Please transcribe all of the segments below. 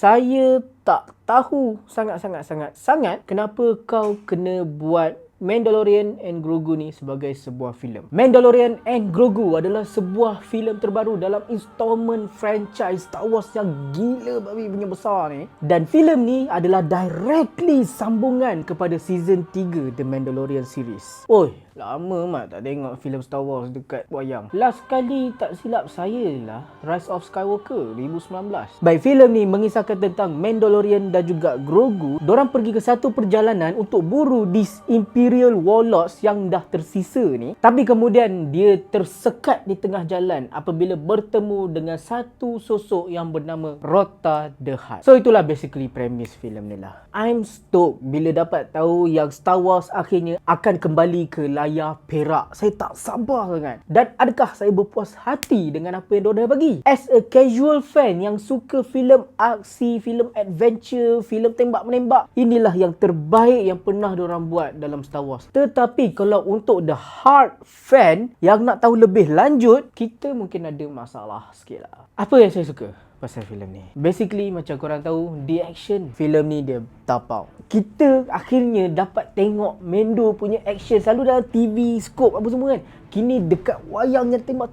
Saya tak tahu sangat kenapa kau kena buat Mandalorian and Grogu ni sebagai sebuah filem. Mandalorian and Grogu adalah sebuah filem terbaru dalam installment franchise Star Wars yang gila babi punya besar ni. Dan filem ni adalah directly sambungan kepada season 3 The Mandalorian series. Oi, lama mat tak tengok filem Star Wars dekat wayang. Last kali tak silap saya lah Rise of Skywalker 2019. Baik, filem ni mengisahkan tentang Mandalorian dan juga Grogu. Dorang pergi ke satu perjalanan untuk buru these Imperial Warlords yang dah tersisa ni. Tapi kemudian dia tersekat di tengah jalan apabila bertemu dengan satu sosok yang bernama Rota the Hutt. So itulah basically premise filem ni lah. I'm stoked bila dapat tahu yang Star Wars akhirnya akan kembali ke layar perak. Saya tak sabar sangat. Dan adakah saya berpuas hati dengan apa yang diorang bagi? As a casual fan yang suka filem aksi, filem adventure, filem tembak-menembak, inilah yang terbaik yang pernah diorang buat dalam Star Wars. Tetapi kalau untuk the hard fan yang nak tahu lebih lanjut, kita mungkin ada masalah sikit lah. Apa yang saya suka pasal filem ni? Basically macam korang tahu, the action filem ni dia tapau. Kita akhirnya dapat tengok Mando punya action selalu dalam TV, scope apa semua kan. Kini dekat wayang yang tembak.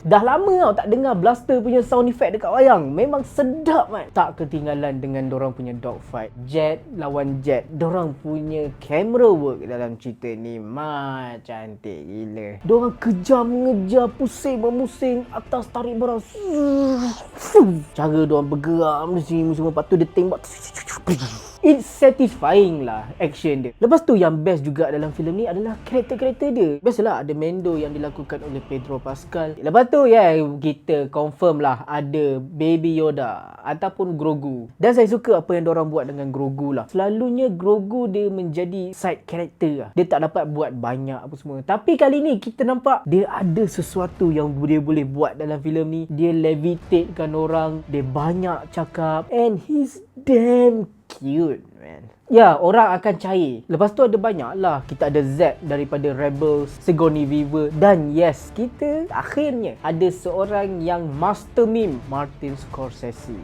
Dah lama tau tak dengar blaster punya sound effect dekat wayang. Memang sedap kan. Tak ketinggalan dengan dorang punya dogfight. Jet lawan jet. Dorang punya camera work dalam cerita ni cantik gila. Dorang kejar mengejar, pusing memusing, atas tarik barang. Cara dorang bergerak macam semua. Lepas tu dia tembak. It's satisfying lah action dia. Lepas tu yang best juga dalam filem ni adalah karakter-karakter dia. Biasalah ada Mando yang dilakukan oleh Pedro Pascal. Lepas tu kita confirm lah ada Baby Yoda ataupun Grogu. Dan saya suka apa yang diorang buat dengan Grogu lah. Selalunya Grogu dia menjadi side character lah. Dia tak dapat buat banyak apa semua. Tapi kali ni kita nampak dia ada sesuatu yang dia boleh buat dalam filem ni. Dia levitatekan orang. Dia banyak cakap. And he's damn cute, man. Ya, orang akan cair. Lepas tu ada banyak lah. Kita ada Zeb daripada Rebels, Sigourney Weaver. Dan yes, kita akhirnya ada seorang yang master meme, Martin Scorsese.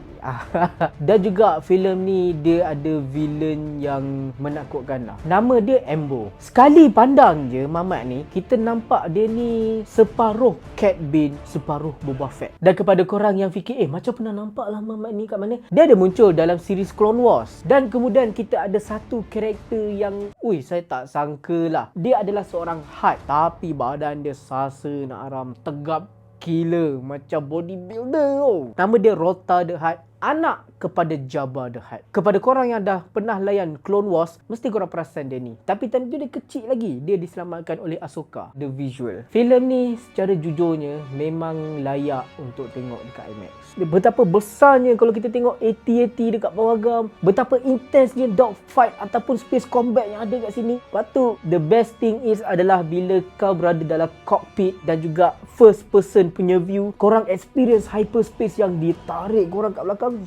Dan juga filem ni dia ada villain yang menakutkan lah. Nama dia Embo. Sekali pandang je Mamat ni, kita nampak dia ni separuh Cat Bane, separuh Boba Fett. Dan kepada korang yang fikir, macam pernah nampak lah Mamat ni kat mana? Dia ada muncul dalam series Clone Wars. Dan kemudian kita ada satu karakter yang saya tak sangka lah. Dia adalah seorang Hutt, tapi badan dia sasa nak aram, tegap gila macam bodybuilder. Nama dia Rota the Hutt, anak kepada Jabba the Hutt. Kepada korang yang dah pernah layan Clone Wars, mesti korang perasan dia ni. Tapi time tu dia kecil lagi. Dia diselamatkan oleh Ahsoka. The visual. Filem ni secara jujurnya memang layak untuk tengok dekat IMAX. Betapa besarnya kalau kita tengok AT-AT dekat bawah gam. Betapa intensnya dogfight ataupun space combat yang ada kat sini. Lepas tu, the best thing is adalah bila kau berada dalam cockpit dan juga first person punya view, korang experience hyperspace yang ditarik korang kat belakang.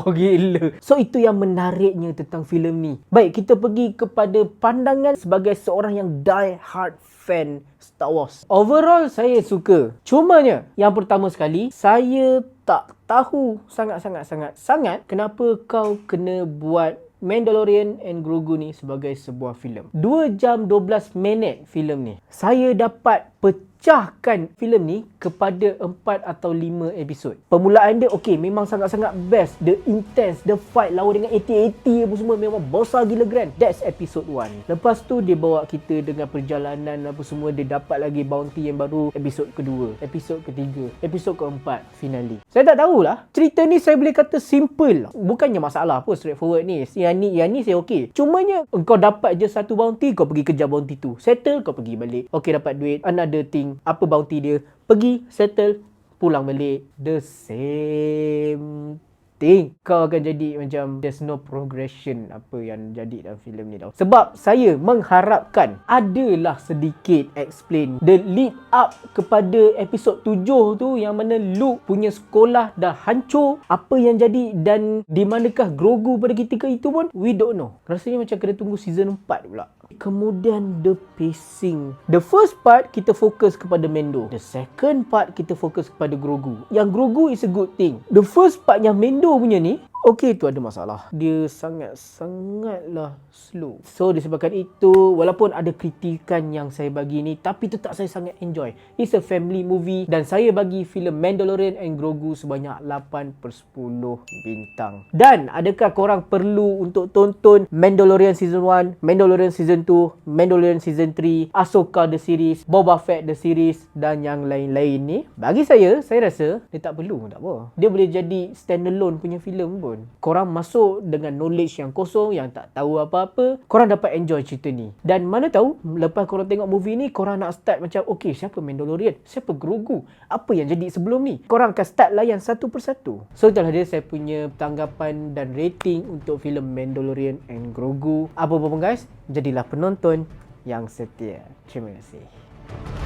Gila. So itu yang menariknya tentang filem ni. Baik, kita pergi kepada pandangan sebagai seorang yang die hard fan Star Wars. Overall saya suka. Cumanya yang pertama sekali, saya tak tahu sangat kenapa kau kena buat Mandalorian and Grogu ni sebagai sebuah filem. 2 jam 12 minit filem ni. Saya dapat pecahkan filem ni kepada 4 atau 5 episod. Permulaan dia memang sangat-sangat best. The intense, the fight lawan dengan AT-AT apa semua memang besar gila grand. That's episode 1. Lepas tu dia bawa kita dengan perjalanan apa semua. Dia dapat lagi bounty yang baru. Episod kedua, episod ketiga, episod keempat, finale. Saya tak tahulah. Cerita ni saya boleh kata simple. Bukannya masalah pun, straightforward ni. Yang ni saya cumanya kau dapat je satu bounty, kau pergi kejar bounty tu. Settle, kau pergi balik. Dapat duit. Another thing. Apa bounty dia? Pergi, settle, pulang balik. The same thing. Kau akan jadi macam there's no progression apa yang jadi dalam filem ni tau. Sebab saya mengharapkan adalah sedikit explain the lead up kepada episod 7 tu, yang mana Luke punya sekolah dah hancur. Apa yang jadi dan di manakah Grogu pada ketika itu pun we don't know. Rasanya macam kena tunggu season 4 pula. Kemudian the pacing. The first part kita fokus kepada Mendo. The second part kita fokus kepada Grogu. Yang Grogu is a good thing. The first part yang Mendo punya ni, okey, tu ada masalah. Dia sangatlah slow. So disebabkan itu, walaupun ada kritikan yang saya bagi ni, tapi tetap saya sangat enjoy. It's a family movie dan saya bagi filem Mandalorian and Grogu sebanyak 8/10 bintang. Dan adakah korang perlu untuk tonton Mandalorian Season 1, Mandalorian Season 2, Mandalorian Season 3, Ahsoka The Series, Boba Fett The Series dan yang lain-lain ni? Bagi saya rasa dia tak perlu, tak apa. Dia boleh jadi standalone punya filem pun. Korang masuk dengan knowledge yang kosong, yang tak tahu apa-apa, korang dapat enjoy cerita ni. Dan mana tahu lepas korang tengok movie ni, korang nak start macam, okay, siapa Mandalorian, siapa Grogu, apa yang jadi sebelum ni, korang akan start layan satu persatu. So itulah dia saya punya tanggapan dan rating untuk filem Mandalorian and Grogu. Apa-apa pun guys, jadilah penonton yang setia. Terima kasih.